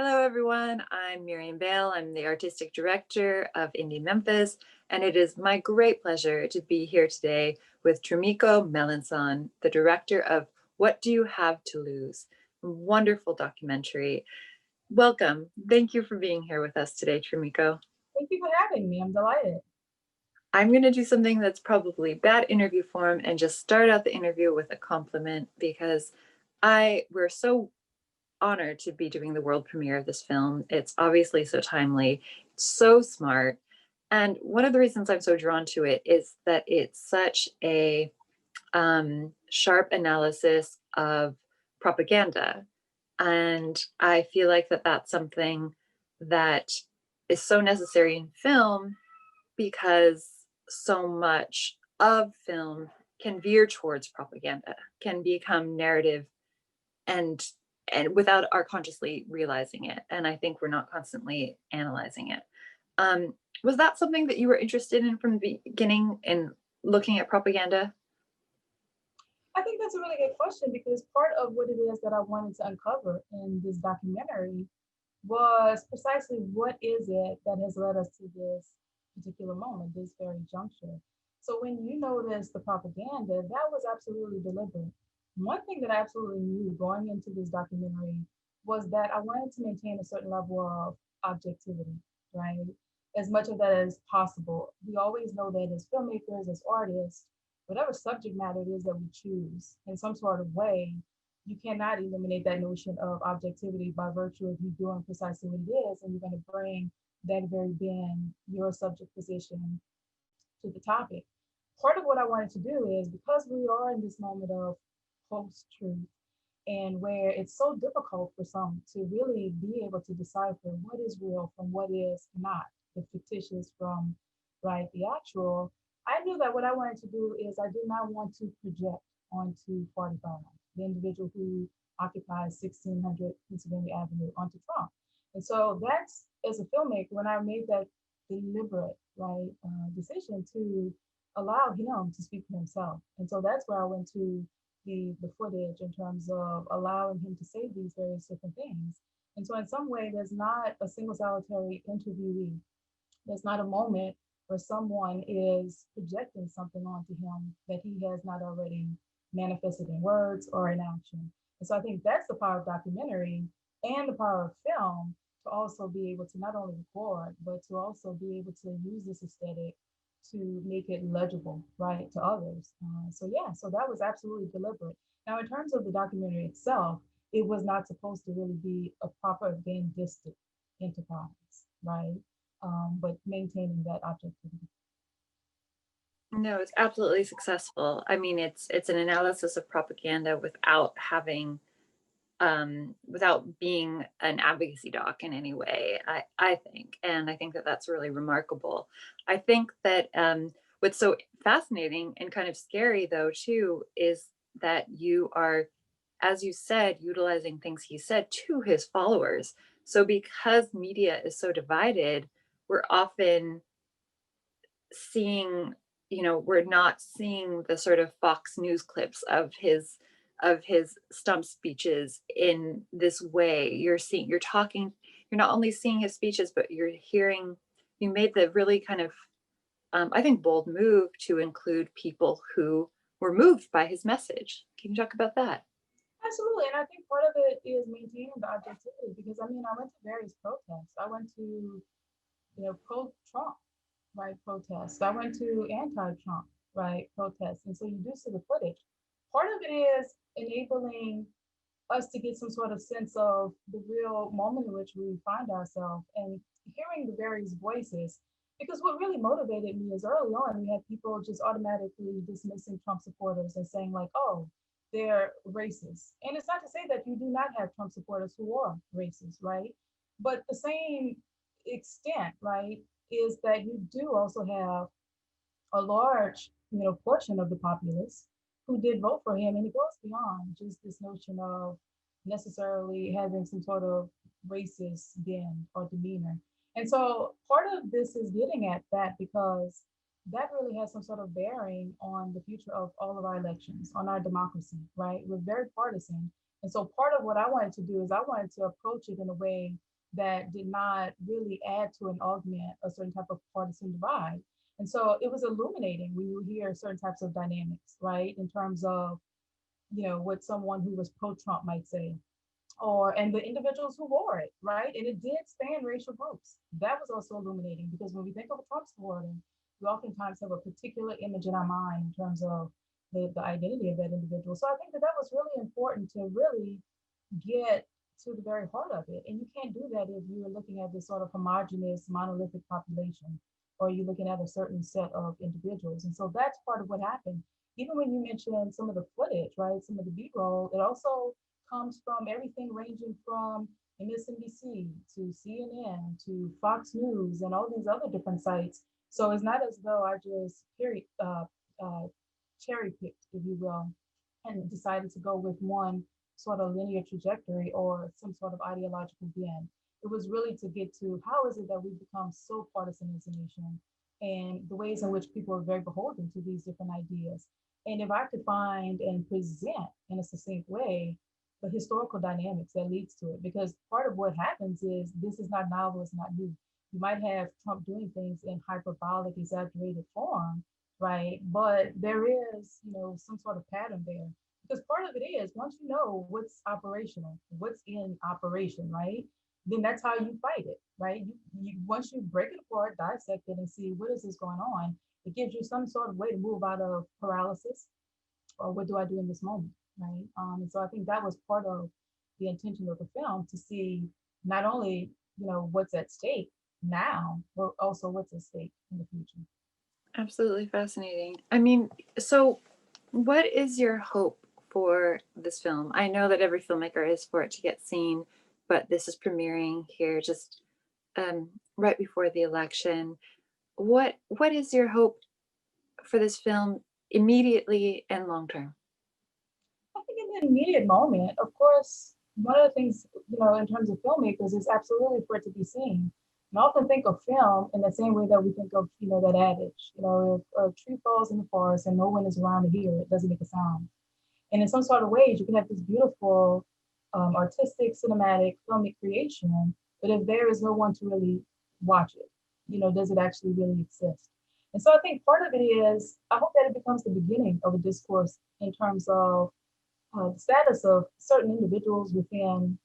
Hello, everyone. I'm Miriam Bale. I'm the artistic director of Indie Memphis, and it is my great pleasure to be here today with Trimiko Melancon, the director of What Do You Have to Lose? A wonderful documentary. Welcome. Thank you for being here with us today, Trimiko. Thank you for having me. I'm delighted. I'm going to do something that's probably bad interview form and just start out the interview with a compliment because we're so honored to be doing the world premiere of this film. It's obviously so timely, so smart. And one of the reasons I'm so drawn to it is that it's such a sharp analysis of propaganda. And I feel like that's something that is so necessary in film because so much of film can veer towards propaganda, can become narrative and without our consciously realizing it. And I think we're not constantly analyzing it. um, was that something that you were interested in from the beginning in looking at propaganda? I think that's a really good question because part of what it is that I wanted to uncover in this documentary was precisely what is it that has led us to this particular moment, this very juncture. So when you notice the propaganda, that was absolutely deliberate. One thing that I absolutely knew going into this documentary was that I wanted to maintain a certain level of objectivity, right? As much of that as possible. We always know that as filmmakers, as artists, whatever subject matter it is that we choose in some sort of way, you cannot eliminate that notion of objectivity by virtue of you doing precisely what it is, and you're going to bring that very being your subject position to the topic. Part of what I wanted to do is because we are in this moment of post truth and where it's so difficult for some to really be able to decipher what is real from what is not, the fictitious from right the actual. I knew that what I wanted to do is I did not want to project onto 45, the individual who occupies 1600 Pennsylvania Avenue, onto Trump. And so that's, as a filmmaker, when I made that deliberate decision to allow him to speak for himself. And so that's where I went to the footage in terms of allowing him to say these various different things. And so in some way, there's not a single solitary interviewee. There's not a moment where someone is projecting something onto him that he has not already manifested in words or in action. And so I think that's the power of documentary and the power of film, to also be able to not only record, but to also be able to use this aesthetic to make it legible, right, to others. So yeah, so that was absolutely deliberate. Now, in terms of the documentary itself, it was not supposed to really be a proper vandistic enterprise, right? But maintaining that objectivity. No, it's absolutely successful. I mean, it's an analysis of propaganda without having without being an advocacy doc in any way, I think. And I think that that's really remarkable. I think that what's so fascinating and kind of scary, though, too, is that you are, as you said, utilizing things he said to his followers. So because media is so divided, we're often seeing, we're not seeing the sort of Fox News clips of his stump speeches in this way. You're talking, you're not only seeing his speeches, but you're hearing, you made the really kind of, I think, bold move to include people who were moved by his message. Can you talk about that? Absolutely. And I think part of it is maintaining the objectivity because I mean, I went to various protests. I went to, pro Trump, right, protests. I went to anti Trump, right, protests. And so you do see the footage. Part of it is enabling us to get some sort of sense of the real moment in which we find ourselves and hearing the various voices. Because what really motivated me is early on, we had people just automatically dismissing Trump supporters and saying, like, oh, they're racist. And it's not to say that you do not have Trump supporters who are racist, right? But the same extent, right, is that you do also have a large, portion of the populace who did vote for him, and it goes beyond just this notion of necessarily having some sort of racist bend or demeanor. And so part of this is getting at that because that really has some sort of bearing on the future of all of our elections, on our democracy, right? We're very partisan. And so part of what I wanted to do is I wanted to approach it in a way that did not really add to and augment a certain type of partisan divide. And so it was illuminating when you hear certain types of dynamics, right? In terms of, what someone who was pro-Trump might say, or and the individuals who wore it, right? And it did span racial groups. That was also illuminating because when we think of a Trump supporter, we oftentimes have a particular image in our mind in terms of the identity of that individual. So I think that that was really important to really get to the very heart of it. And you can't do that if you're looking at this sort of homogenous, monolithic population, or you're looking at a certain set of individuals. And so that's part of what happened. Even when you mention some of the footage, right, some of the B-roll, it also comes from everything ranging from MSNBC to CNN to Fox News and all these other different sites. So it's not as though I just cherry picked, if you will, and decided to go with one sort of linear trajectory or some sort of ideological bend. It was really to get to how is it that we become so partisan as a nation and the ways in which people are very beholden to these different ideas. And if I could find and present in a succinct way the historical dynamics that leads to it, because part of what happens is this is not novel, it's not new. You might have Trump doing things in hyperbolic, exaggerated form, right? But there is, some sort of pattern there. Because part of it is once you know what's operational, what's in operation, right? Then that's how you fight it, right? Once you break it apart, dissect it, and see what is this going on, it gives you some sort of way to move out of paralysis or what do I do in this moment, right? And so I think that was part of the intention of the film to see not only what's at stake now, but also what's at stake in the future. Absolutely fascinating. I mean, so what is your hope for this film? I know that every filmmaker is for it to get seen, but this is premiering here just right before the election. What is your hope for this film immediately and long term? I think in the immediate moment, of course, one of the things, in terms of filmmakers is absolutely for it to be seen. And I often think of film in the same way that we think of, that adage, if a tree falls in the forest and no one is around to hear it, doesn't make a sound. And in some sort of ways, you can have this beautiful artistic, cinematic, filmic creation, but if there is no one to really watch it, does it actually really exist? And so I think part of it is I hope that it becomes the beginning of a discourse in terms of the status of certain individuals within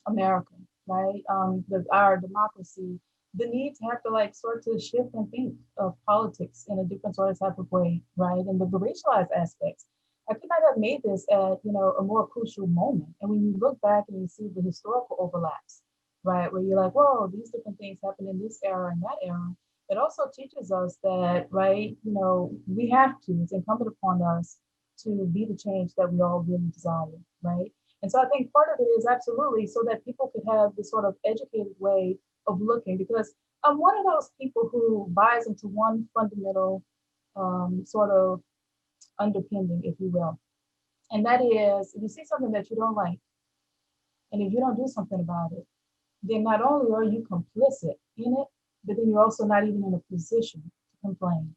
America, right? Our democracy, the need to have to like sort of shift and think of politics in a different sort of type of way, right? And the racialized aspects. I could not have made this at a more crucial moment. And when you look back and you see the historical overlaps, right, where you're like, whoa, these different things happen in this era and that era. It also teaches us that, right, we have to, it's incumbent upon us to be the change that we all really desire, right? And so I think part of it is absolutely so that people could have this sort of educated way of looking, because I'm one of those people who buys into one fundamental sort of underpinning, if you will. And that is if you see something that you don't like, and if you don't do something about it, then not only are you complicit in it, but then you're also not even in a position to complain.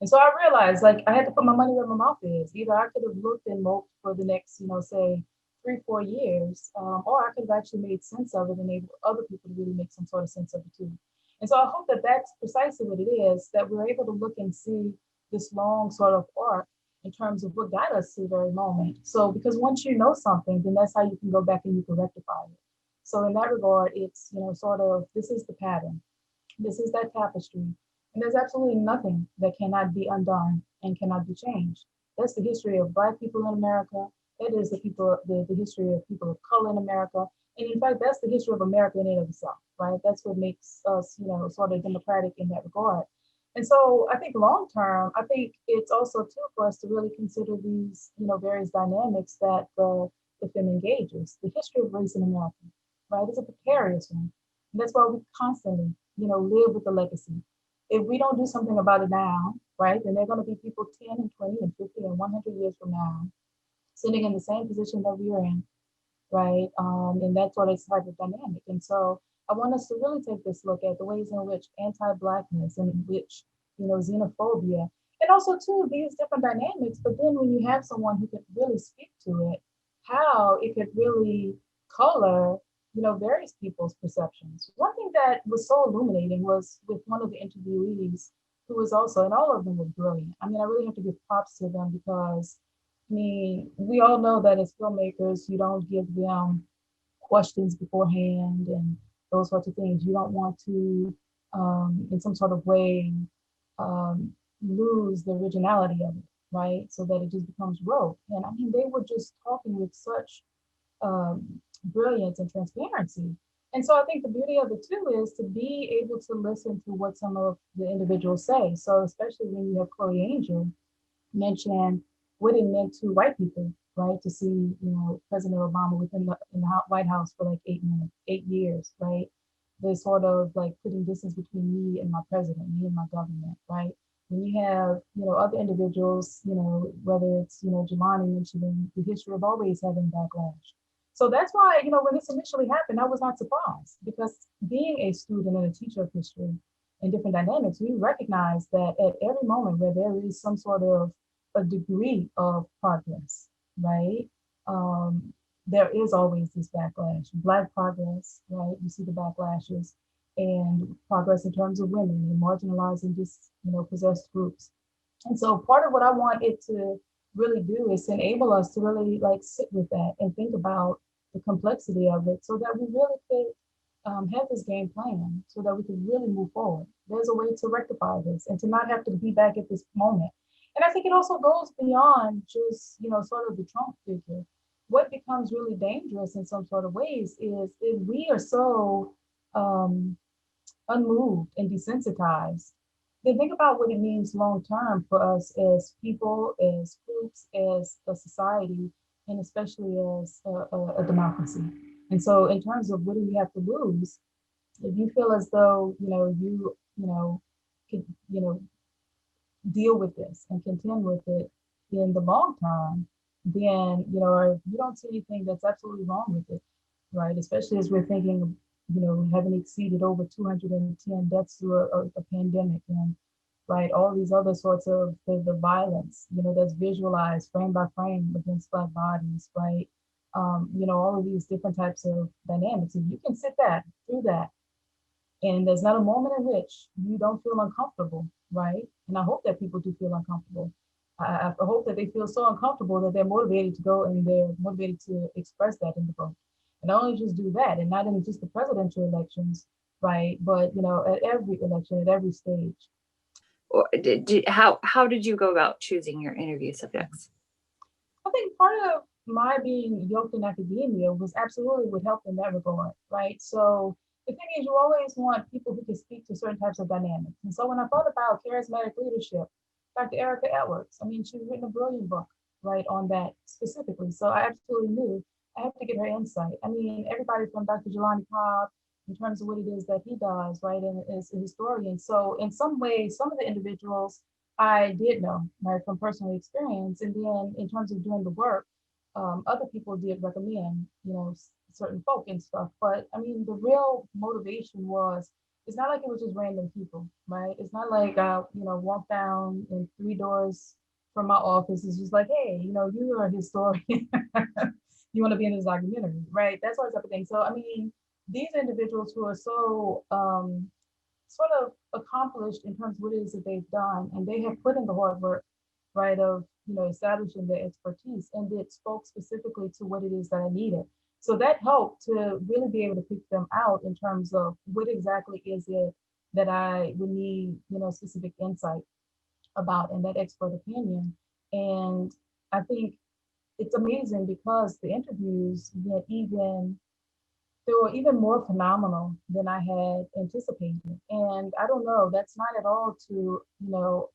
And so I realized like I had to put my money where my mouth is. Either I could have looked and moped for the next, say 3, 4 years, or I could have actually made sense of it and able other people to really make some sort of sense of it too. And so I hope that that's precisely what it is, that we're able to look and see this long sort of arc in terms of what got us to the very moment. So because once you know something, then that's how you can go back and you can rectify it. So in that regard, it's, sort of this is the pattern. This is that tapestry. And there's absolutely nothing that cannot be undone and cannot be changed. That's the history of Black people in America. That is the history of people of color in America. And in fact, that's the history of America in and of itself, right? That's what makes us, sort of democratic in that regard. And so I think long term, I think it's also too for us to really consider these, various dynamics that the film engages. The history of race in America, right? It's a precarious one. And that's why we constantly, live with the legacy. If we don't do something about it now, right, then there are going to be people 10 and 20 and 50 and 100 years from now sitting in the same position that we are in, right? And that's what is type of dynamic. And so I want us to really take this look at the ways in which anti-Blackness and in which, xenophobia, and also too, these different dynamics, but then when you have someone who could really speak to it, how it could really color, various people's perceptions. One thing that was so illuminating was with one of the interviewees who was also, and all of them were brilliant. I mean, I really have to give props to them because, I mean, we all know that as filmmakers, you don't give them questions beforehand and those sorts of things. You don't want to, in some sort of way, um, lose the originality of it, right? So that it just becomes rote. And I mean, they were just talking with such brilliance and transparency. And so I think the beauty of it too is to be able to listen to what some of the individuals say. So especially when you have Chloe Angel mention what it meant to white people, right? To see, President Obama within the White House for like 8 minutes, 8 years, right? The sort of like putting distance between me and my president, me and my government, right? When you have, other individuals, whether it's, Jelani mentioning the history of always having backlash. So that's why, when this initially happened, I was not surprised because being a student and a teacher of history and different dynamics, we recognize that at every moment where there is some sort of a degree of progress, right? Um, there is always this backlash. Black progress, right? You see the backlashes and progress in terms of women and marginalizing just, possessed groups. And so part of what I want it to really do is to enable us to really like sit with that and think about the complexity of it so that we really could have this game plan so that we could really move forward. There's a way to rectify this and to not have to be back at this moment. And I think it also goes beyond just, sort of the Trump figure. What becomes really dangerous in some sort of ways is if we are so um, unmoved and desensitized, then think about what it means long term for us as people, as groups, as a society, and especially as a democracy. And so, in terms of what do we have to lose, if you feel as though could deal with this and contend with it in the long term, then if you don't see anything that's absolutely wrong with it, right? Especially as we're thinking, having exceeded over 210 deaths through a pandemic and right, all these other sorts of the violence, that's visualized frame by frame against Black bodies, right? All of these different types of dynamics. If you can sit that through that and there's not a moment in which you don't feel uncomfortable, right? And I hope that people do feel uncomfortable. I hope that they feel so uncomfortable that they're motivated to go and they're motivated to express that in the vote. And not only just do that, and not in just the presidential elections, right? But at every election, at every stage. Or how did you go about choosing your interview subjects? I think part of my being yoked in academia was absolutely would help in that regard, right? So the thing is, you always want people who can speak to certain types of dynamics. And so when I thought about charismatic leadership, Dr. Erica Edwards, I mean, she's written a brilliant book, right, on that specifically. So I absolutely knew I have to get her insight. I mean, everybody from Dr. Jelani Cobb, in terms of what it is that he does, right, and as a historian. So in some ways, some of the individuals I did know, right, from personal experience. And then in terms of doing the work, other people did recommend, certain folk and stuff. But I mean, the real motivation was, it's not like it was just random people, right? It's not like I, walked down in 3 doors from my office. It's just like, hey, you are a historian. You want to be in this documentary, right? That's all type of thing. So I mean, these individuals who are so sort of accomplished in terms of what it is that they've done, and they have put in the hard work, right, of establishing their expertise, and it spoke specifically to what it is that I needed. So that helped to really be able to pick them out in terms of what exactly is it that I would need, specific insight about and that expert opinion. And I think it's amazing because the interviews get even they were even more phenomenal than I had anticipated. And I don't know, that's not at all to,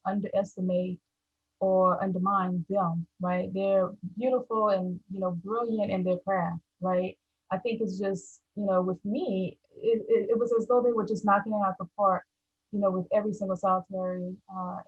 underestimate or undermine them, right? They're beautiful and, brilliant in their craft, right? I think it's just, with me, it was as though they were just knocking it out the park, with every single solitary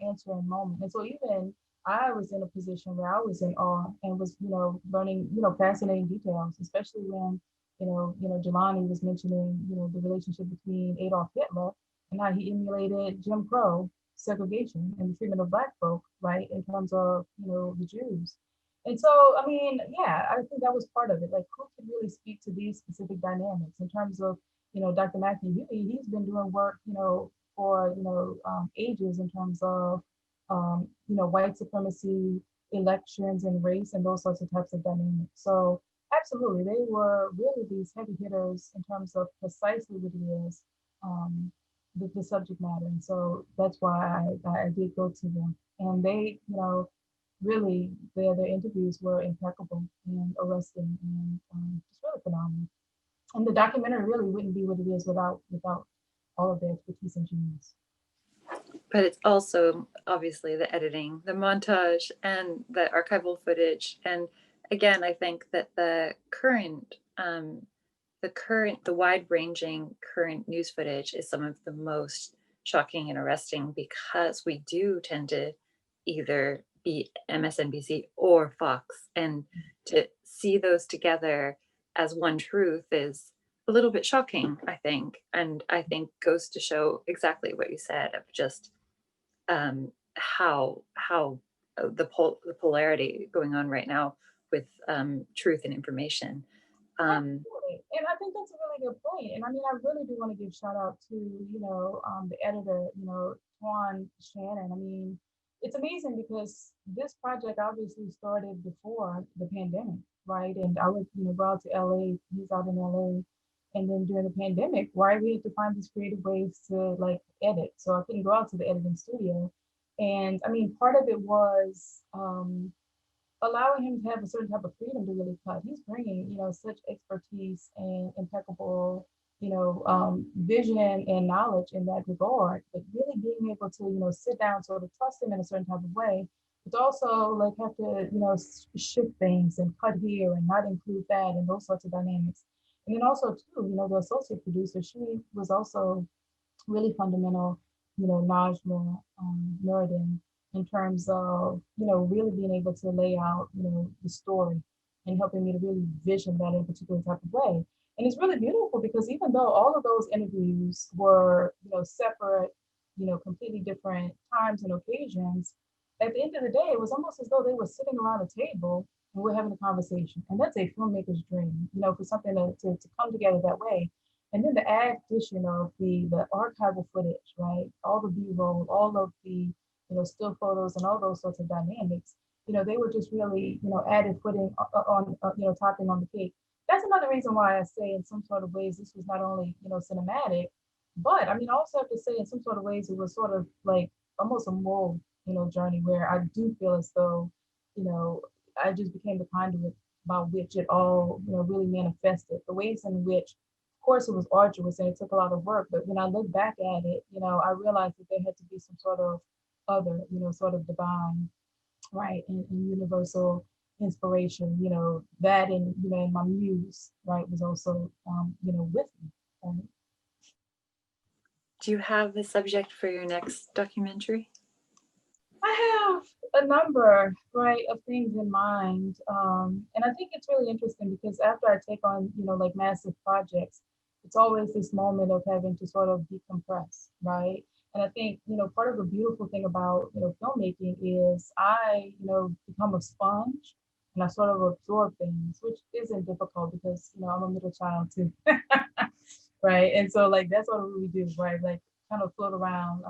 answer and moment. And so even I was in a position where I was in awe and was, learning, fascinating details, especially when, Jelani was mentioning, the relationship between Adolf Hitler and how he emulated Jim Crow segregation and the treatment of Black folk, right, in terms of, the Jews. And so, I mean, yeah, I think that was part of it. Like, who could really speak to these specific dynamics in terms of, Dr. Matthew Huey? He's been doing work, for ages in terms of, white supremacy, elections, and race, and those sorts of types of dynamics. So, absolutely, they were really these heavy hitters in terms of precisely what it is, um, the subject matter. And so that's why I did go to them, and they, really their interviews were impeccable and arresting and just really phenomenal. And the documentary really wouldn't be what it is without all of their expertise and genius. But it's also obviously the editing, the montage, and the archival footage. And again, I think that the wide ranging current news footage is some of the most shocking and arresting, because we do tend to either be MSNBC or Fox. And to see those together as one truth is a little bit shocking, I think. And I think goes to show exactly what you said of just how the polarity going on right now with truth and information. Um, Absolutely. And I think that's a really good point. And I mean, I really do want to give shout out to, the editor, Twan Shannon. I mean, it's amazing because this project obviously started before the pandemic, right? And I would, go out to LA, he's out in LA. And then during the pandemic, right, we had to find these creative ways to like edit. So I couldn't go out to the editing studio. And I mean, part of it was allowing him to have a certain type of freedom to really cut. He's bringing, such expertise and impeccable, vision and knowledge in that regard. But really being able to, sit down, sort of trust him in a certain type of way, but also like have to, shift things and cut here and not include that and those sorts of dynamics. And then also too, the associate producer, she was also really fundamental, Najma Nuruddin, in terms of, really being able to lay out, the story and helping me to really vision that in a particular type of way. And it's really beautiful because even though all of those interviews were, separate, completely different times and occasions, at the end of the day, it was almost as though they were sitting around a table and we're having a conversation. And that's a filmmaker's dream, for something to come together that way. And then the addition of the archival footage, right? All the B-roll, all of the still photos, and all those sorts of dynamics. They were just really added footing on topping on the cake. That's another reason why I say in some sort of ways this was not only cinematic, but I mean I also have to say in some sort of ways it was sort of like almost a moral journey where I do feel as though you know I just became the conduit by which it all really manifested. The ways in which of course, it was arduous and it took a lot of work. But when I look back at it, I realized that there had to be some sort of other, sort of divine, right, and universal inspiration. That and my muse, right, was also, with me. Right? do you have the subject for your next documentary? I have a number, right, of things in mind. And I think it's really interesting because after I take on, like massive projects, it's always this moment of having to sort of decompress, right? And I think, part of the beautiful thing about, filmmaking is I, become a sponge and I sort of absorb things, which isn't difficult because, I'm a middle child too. Right. And so like that's what we do, right? Like kind of float around.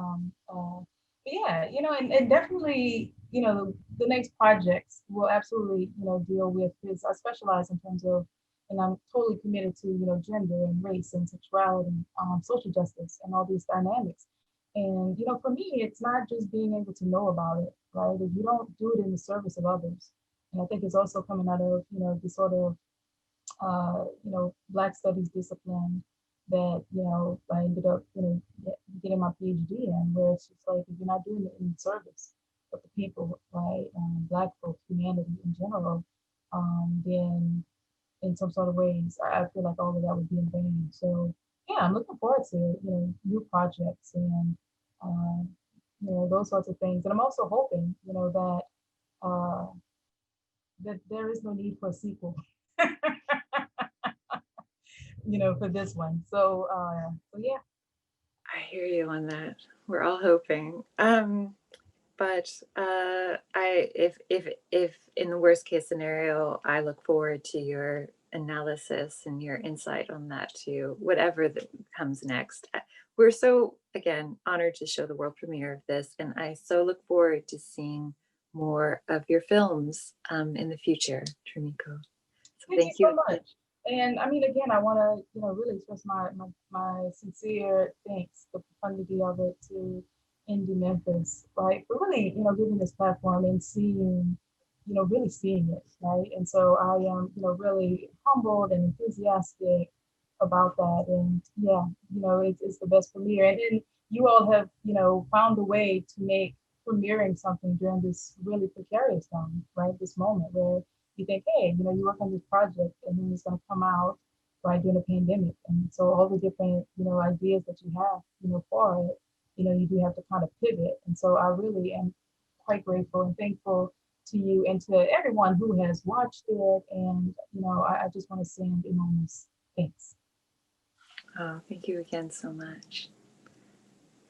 But yeah, and definitely, the next projects will absolutely, deal with this. I specialize in terms of, and I'm totally committed to, gender and race and sexuality, social justice and all these dynamics. And, for me, it's not just being able to know about it, right? If you don't do it in the service of others. And I think it's also coming out of, the sort of Black studies discipline that, I ended up, getting my PhD in, where it's just like, if you're not doing it in service of the people, right, Black folks, humanity in general, then in some sort of ways, I feel like all of that would be in vain. So, yeah, I'm looking forward to, new projects and, those sorts of things. And I'm also hoping, uh, that there is no need for a sequel. For this one. So yeah. I hear you on that. We're all hoping. but if in the worst case scenario, I look forward to your analysis and your insight on that too, whatever that comes next. We're so, again, honored to show the world premiere of this, and I so look forward to seeing more of your films in the future, Trimiko. So Thank you thank you so again. much. And I mean, again, I want to, really express my sincere thanks, the profundity of it to Indie Memphis, right? For really, giving this platform and seeing, really seeing it, right? And so I am, really humbled and enthusiastic about that. And yeah, it's the best premiere. And then you all have, found a way to make premiering something during this really precarious time, right? This moment where you think, hey, you work on this project and then it's going to come out right during a pandemic. And so all the different, ideas that you have, for it, you do have to kind of pivot. And so I really am quite grateful and thankful to you and to everyone who has watched it. And, I just want to send enormous thanks. Oh, thank you again so much.